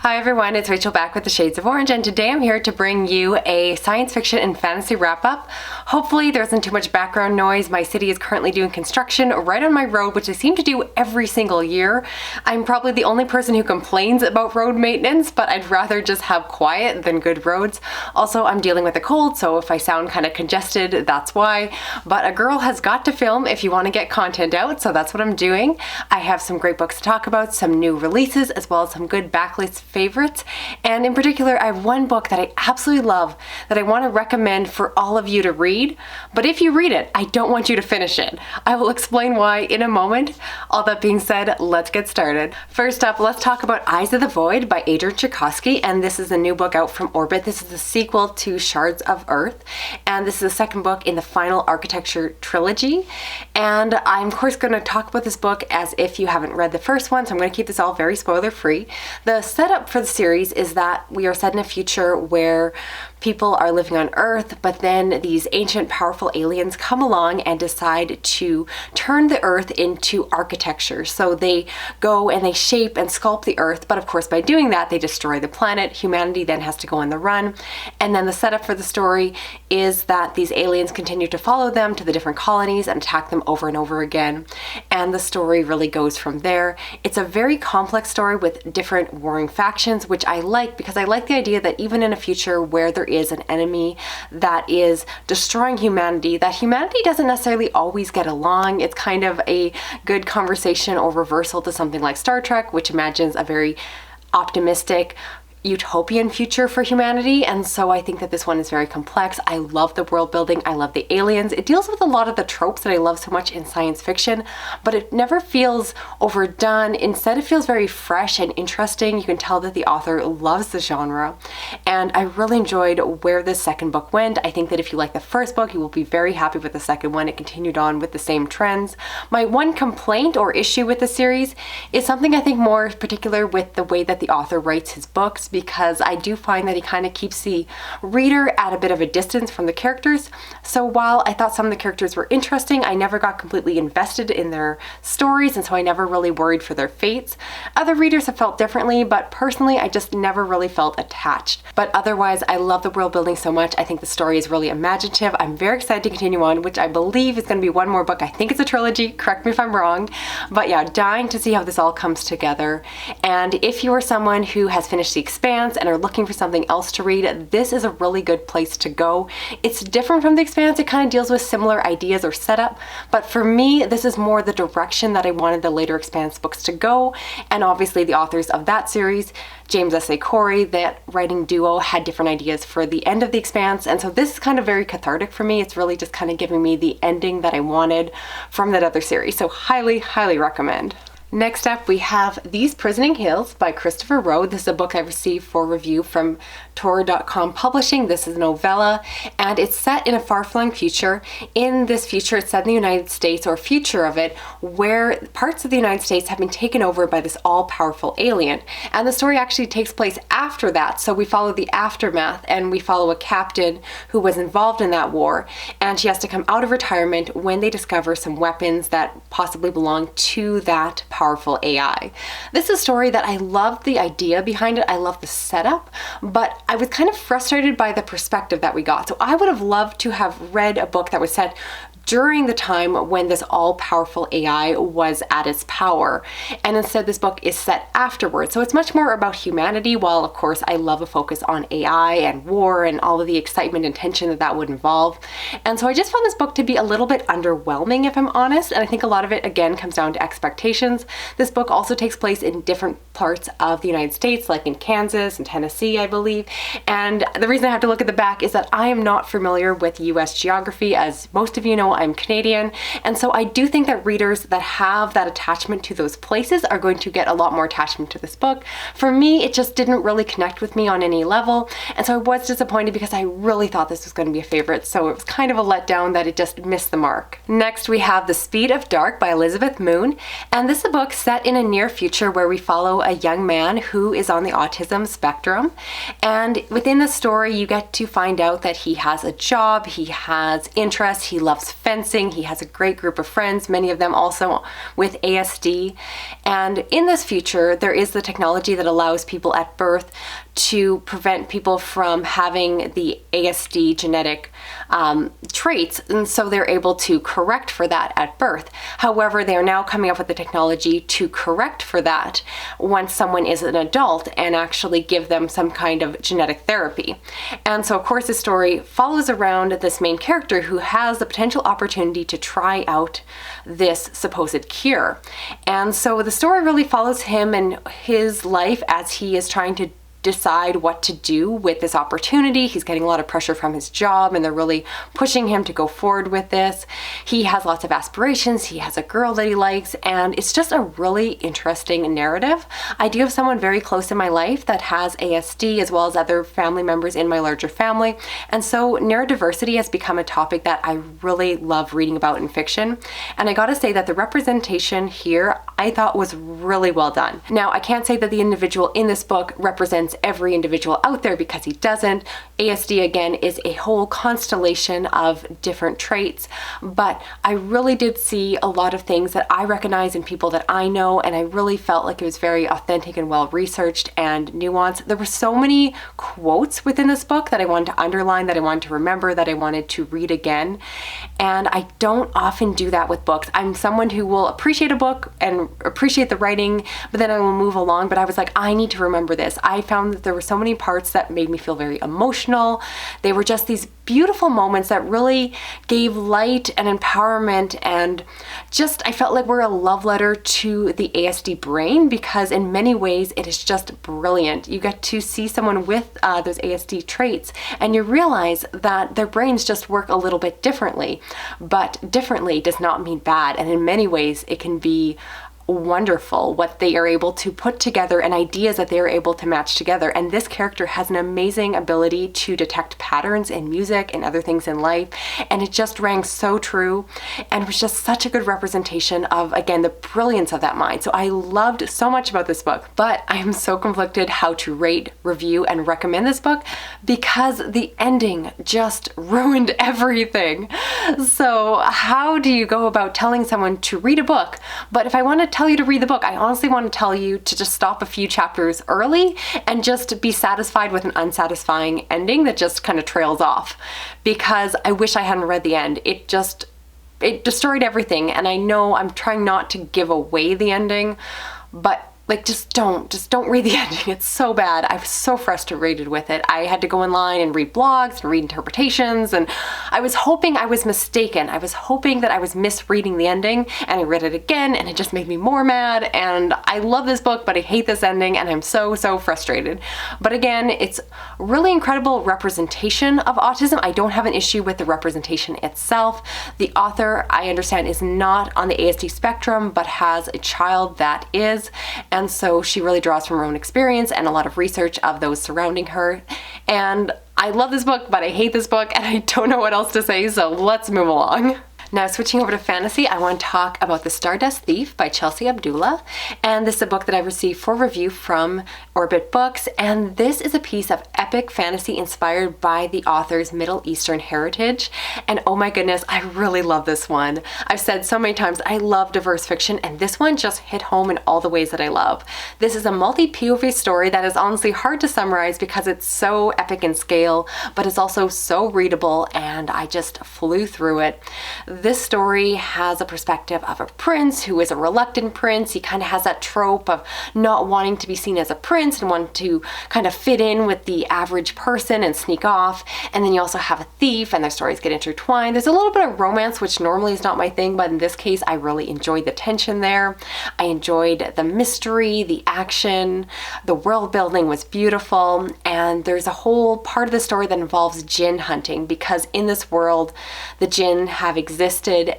Hi everyone, it's Rachel back with the Shades of Orange, and today I'm here to bring you a science fiction and fantasy wrap-up. Hopefully there isn't too much background noise. My city is currently doing construction right on my road, which they seem to do every single year. I'm probably the only person who complains about road maintenance, but I'd rather just have quiet than good roads. Also, I'm dealing with a cold, so if I sound kind of congested, that's why. But a girl has got to film if you want to get content out, so that's what I'm doing. I have some great books to talk about, some new releases, as well as some good backlinks favorites, and in particular I have one book that I absolutely love that I want to recommend for all of you to read, but if you read it, I don't want you to finish it. I will explain why in a moment. All that being said, let's get started. First up, let's talk about Eyes of the Void by Adrian Tchaikovsky, and this is a new book out from Orbit. This is the sequel to Shards of Earth, and this is the second book in the final architecture trilogy, and I'm of course going to talk about this book as if you haven't read the first one, so I'm going to keep this all very spoiler free. The setup for the series is that we are set in a future where people are living on Earth, but then these ancient powerful aliens come along and decide to turn the Earth into architecture. So they go and they shape and sculpt the Earth, but of course by doing that they destroy the planet. Humanity then has to go on the run, and then the setup for the story is that these aliens continue to follow them to the different colonies and attack them over and over again, and the story really goes from there. It's a very complex story with different warring factions, which I like because I like the idea that even in a future where there is an enemy that is destroying humanity, that humanity doesn't necessarily always get along. It's kind of a good conversation or reversal to something like Star Trek, which imagines a very optimistic utopian future for humanity, and so I think that this one is very complex. I love the world building, I love the aliens. It deals with a lot of the tropes that I love so much in science fiction, but it never feels overdone. Instead, it feels very fresh and interesting. You can tell that the author loves the genre, and I really enjoyed where this second book went. I think that if you like the first book, you will be very happy with the second one. It continued on with the same trends. My one complaint or issue with the series is something I think more particular with the way that the author writes his books, because I do find that he kind of keeps the reader at a bit of a distance from the characters. So while I thought some of the characters were interesting, I never got completely invested in their stories, and so I never really worried for their fates. Other readers have felt differently, but personally I just never really felt attached. But otherwise, I love the world building so much. I think the story is really imaginative. I'm very excited to continue on, which I believe is going to be one more book. I think it's a trilogy, correct me if I'm wrong, but yeah, dying to see how this all comes together. And if you are someone who has finished The Expanse and are looking for something else to read, this is a really good place to go. It's different from The Expanse. It kind of deals with similar ideas or setup, but for me, this is more the direction that I wanted the later Expanse books to go. And obviously the authors of that series, James S.A. Corey, that writing duo, had different ideas for the end of The Expanse, and so this is kind of very cathartic for me. It's really just kind of giving me the ending that I wanted from that other series, so highly, highly recommend. Next up, we have These Prisoning Hills by Christopher Rowe. This is a book I received for review from Tor.com Publishing. This is a novella, and it's set in a far-flung future. In this future, it's set in the United States, or future of it, where parts of the United States have been taken over by this all-powerful alien. And the story actually takes place after that, so we follow the aftermath, and we follow a captain who was involved in that war, and she has to come out of retirement when they discover some weapons that possibly belong to that powerful AI. This is a story that I love the idea behind it. I love the setup, but I was kind of frustrated by the perspective that we got. So I would have loved to have read a book that was set during the time when this all-powerful AI was at its power, and instead this book is set afterwards. So it's much more about humanity, while of course I love a focus on AI and war and all of the excitement and tension that that would involve. And so I just found this book to be a little bit underwhelming, if I'm honest, and I think a lot of it again comes down to expectations. This book also takes place in different parts of the United States, like in Kansas and Tennessee, I believe, and the reason I have to look at the back is that I am not familiar with US geography. As most of you know, I'm Canadian, and so I do think that readers that have that attachment to those places are going to get a lot more attachment to this book. For me, it just didn't really connect with me on any level, and so I was disappointed because I really thought this was going to be a favorite, so it was kind of a letdown that it just missed the mark. Next, we have The Speed of Dark by Elizabeth Moon, and this is a book set in a near future where we follow a young man who is on the autism spectrum, and within the story you get to find out that he has a job, he has interests, he loves fencing. He has a great group of friends, many of them also with ASD. And in this future, there is the technology that allows people at birth to prevent people from having the ASD genetic traits, and so they're able to correct for that at birth. However, they are now coming up with the technology to correct for that once someone is an adult and actually give them some kind of genetic therapy. And so, of course, the story follows around this main character who has the potential opportunity to try out this supposed cure. And so the story really follows him and his life as he is trying to decide what to do with this opportunity. He's getting a lot of pressure from his job and they're really pushing him to go forward with this. He has lots of aspirations. He has a girl that he likes, and it's just a really interesting narrative. I do have someone very close in my life that has ASD, as well as other family members in my larger family. And so neurodiversity has become a topic that I really love reading about in fiction. And I gotta say that the representation here I thought was really well done. Now, I can't say that the individual in this book represents every individual out there, because he doesn't. ASD, again, is a whole constellation of different traits, but I really did see a lot of things that I recognize in people that I know, and I really felt like it was very authentic and well researched and nuanced. There were so many quotes within this book that I wanted to underline, that I wanted to remember, that I wanted to read again, and I don't often do that with books. I'm someone who will appreciate a book and appreciate the writing, but then I will move along. But I was like, I need to remember this. I found that there were so many parts that made me feel very emotional. They were just these beautiful moments that really gave light and empowerment, and just, I felt like we're a love letter to the ASD brain, because in many ways it is just brilliant. You get to see someone with those ASD traits and you realize that their brains just work a little bit differently, but differently does not mean bad, and in many ways it can be wonderful what they are able to put together and ideas that they are able to match together. And this character has an amazing ability to detect patterns in music and other things in life, and it just rang so true, and it was just such a good representation of, again, the brilliance of that mind. So I loved so much about this book, but I am so conflicted how to rate, review, and recommend this book, because the ending just ruined everything. So how do you go about telling someone to read a book? But if I want to tell you to read the book, I honestly want to tell you to just stop a few chapters early and just be satisfied with an unsatisfying ending that just kind of trails off, because I wish I hadn't read the end. It destroyed everything, and I know I'm trying not to give away the ending, but like, just don't read the ending. It's so bad. I was so frustrated with it. I had to go online and read blogs and read interpretations, and I was hoping I was mistaken. I was hoping that I was misreading the ending, and I read it again, and it just made me more mad. And I love this book, but I hate this ending, and I'm so frustrated. But again, it's really incredible representation of autism. I don't have an issue with the representation itself. The author, I understand, is not on the ASD spectrum, but has a child that is. And so she really draws from her own experience and a lot of research of those surrounding her. And I love this book, but I hate this book, and I don't know what else to say, so let's move along. Now, switching over to fantasy, I want to talk about The Stardust Thief by Chelsea Abdullah. And this is a book that I received for review from Orbit Books. And this is a piece of epic fantasy inspired by the author's Middle Eastern heritage. And oh my goodness, I really love this one. I've said so many times, I love diverse fiction, and this one just hit home in all the ways that I love. This is a multi-POV story that is honestly hard to summarize because it's so epic in scale, but it's also so readable, and I just flew through it. This story has a perspective of a prince who is a reluctant prince. He kind of has that trope of not wanting to be seen as a prince and wanting to kind of fit in with the average person and sneak off. And then you also have a thief, and their stories get intertwined. There's a little bit of romance, which normally is not my thing, but in this case, I really enjoyed the tension there. I enjoyed the mystery, the action, the world building was beautiful, and there's a whole part of the story that involves jinn hunting, because in this world, the jinn have existed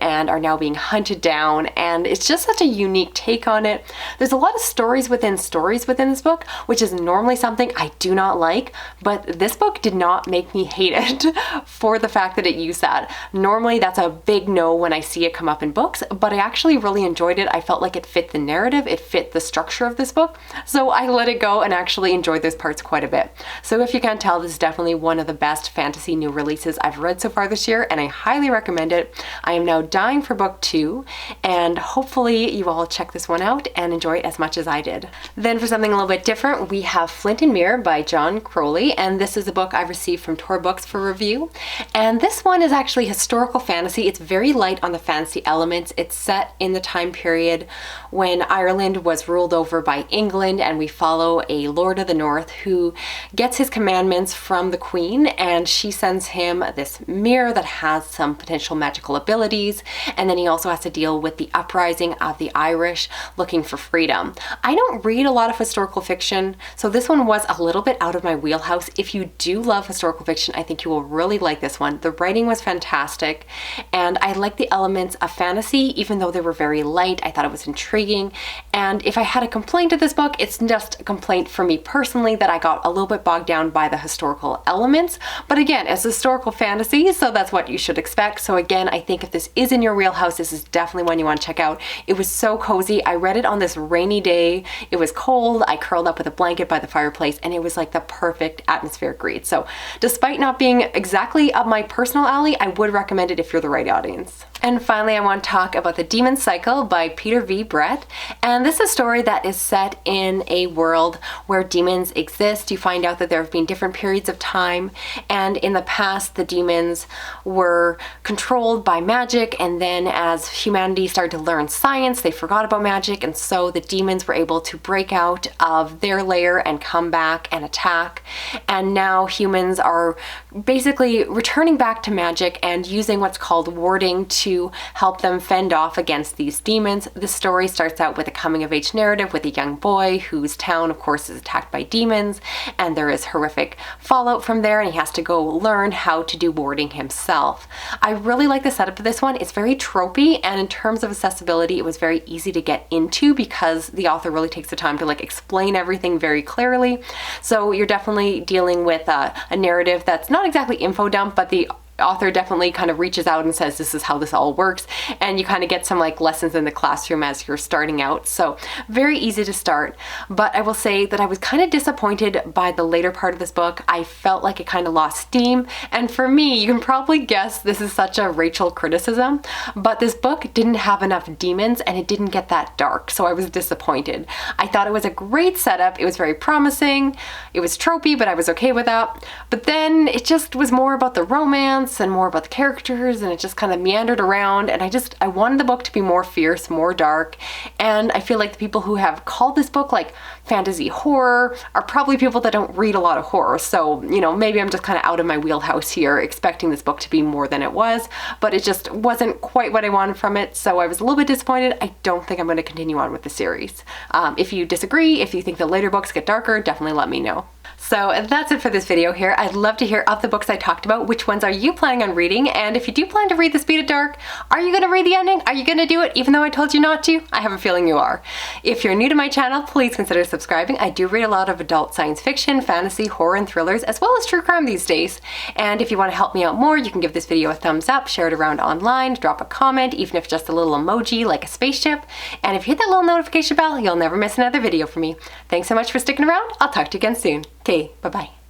and are now being hunted down, and it's just such a unique take on it. There's a lot of stories within this book, which is normally something I do not like, but this book did not make me hate it for the fact that it used that. Normally that's a big no when I see it come up in books, but I actually really enjoyed it. I felt like it fit the narrative, it fit the structure of this book, so I let it go and actually enjoyed those parts quite a bit. So if you can't tell, this is definitely one of the best fantasy new releases I've read so far this year, and I highly recommend it. I am now dying for book 2, and hopefully you all check this one out and enjoy it as much as I did. Then for something a little bit different, we have Flint and Mirror by Crowley, and this is a book I received from Tor Books for review. And this one is actually historical fantasy. It's very light on the fantasy elements. It's set in the time period when Ireland was ruled over by England, and we follow a Lord of the North who gets his commandments from the Queen, and she sends him this mirror that has some potential magical abilities, and then he also has to deal with the uprising of the Irish looking for freedom. I don't read a lot of historical fiction, so this one was a little bit out of my wheelhouse. If you do love historical fiction, I think you will really like this one. The writing was fantastic, and I like the elements of fantasy, even though they were very light. I thought it was intriguing, and if I had a complaint of this book, it's just a complaint for me personally that I got a little bit bogged down by the historical elements. But again, it's historical fantasy, so that's what you should expect. So again, I think if this is in your wheelhouse, this is definitely one you want to check out. It was so cozy. I read it on this rainy day. It was cold. I curled up with a blanket by the fireplace, and it was like the perfect atmospheric read. So despite not being exactly up my personal alley, I would recommend it if you're the right audience. And finally, I want to talk about The Demon Cycle by Peter V. Brett. And this is a story that is set in a world where demons exist. You find out that there have been different periods of time, and in the past the demons were controlled by magic, and then as humanity started to learn science, they forgot about magic, and so the demons were able to break out of their lair and come back and attack. And now humans are basically returning back to magic and using what's called warding to help them fend off against these demons. The story starts out with a coming-of-age narrative with a young boy whose town, of course, is attacked by demons, and there is horrific fallout from there, and he has to go learn how to do warding himself. I really like the setup of this one. It's very tropey, and in terms of accessibility, it was very easy to get into because the author really takes the time to explain everything very clearly. So you're definitely dealing with a narrative that's not exactly info dump, but the author definitely kind of reaches out and says this is how this all works, and you kind of get some lessons in the classroom as you're starting out. So very easy to start, but I will say that I was kind of disappointed by the later part of this book. I felt like it kind of lost steam, and for me, you can probably guess this is such a Rachel criticism, but this book didn't have enough demons and it didn't get that dark, so I was disappointed. I thought it was a great setup. It was very promising. It was tropey, but I was okay with that. But then it just was more about the romance and more about the characters, and it just kind of meandered around, and I wanted the book to be more fierce, more dark, and I feel like the people who have called this book fantasy horror are probably people that don't read a lot of horror. So, maybe I'm just kind of out of my wheelhouse here, expecting this book to be more than it was, but it just wasn't quite what I wanted from it, so I was a little bit disappointed. I don't think I'm going to continue on with the series. If you disagree, if you think the later books get darker, definitely let me know. So that's it for this video here. I'd love to hear of the books I talked about, which ones are you planning on reading? And if you do plan to read The Speed of Dark, are you going to read the ending? Are you going to do it even though I told you not to? I have a feeling you are. If you're new to my channel, please consider subscribing. I do read a lot of adult science fiction, fantasy, horror, and thrillers, as well as true crime these days. And if you want to help me out more, you can give this video a thumbs up, share it around online, drop a comment, even if just a little emoji like a spaceship. And if you hit that little notification bell, you'll never miss another video from me. Thanks so much for sticking around. I'll talk to you again soon. Okay, bye-bye.